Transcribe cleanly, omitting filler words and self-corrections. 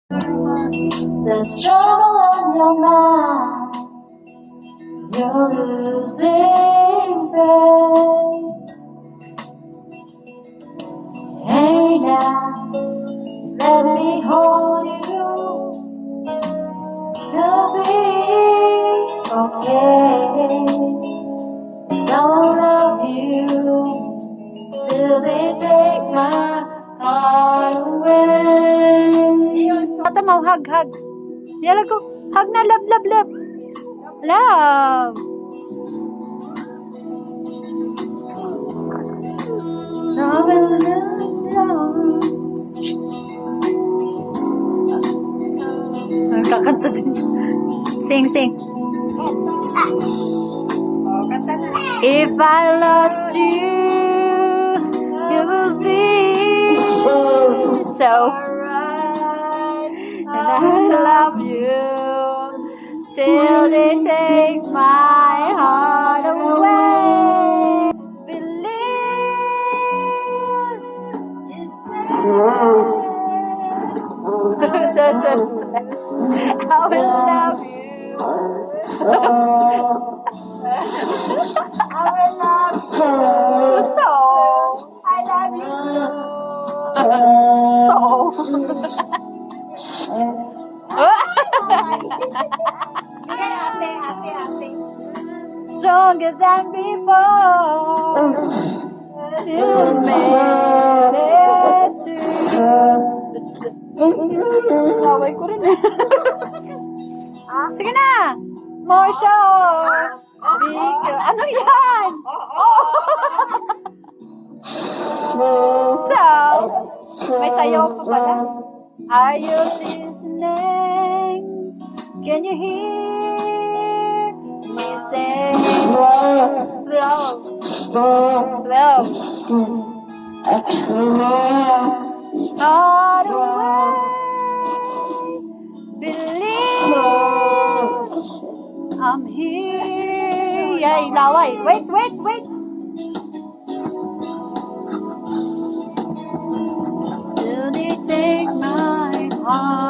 There's trouble on your mind. You're losing faith. Hey now, let me hold you. You'll be okay. Someone love you till they take my heart away. Ata mo, hug. Yala ko, hug na, love. Love. Kakanta din siya. Sing. If I lost you, you will be so right. And I love you till they take my heart away. Believe it's I will love you. I will love you so. I love you so. Ate. Stronger than before. You made it through. Away ko rin eh. Sige na! More show! Big... Ano yan? So, may sayaw pa pala. Are you listening? Can you hear me say slow all the way. Believe I'm here. Yay, laway. Wait. Till they take my heart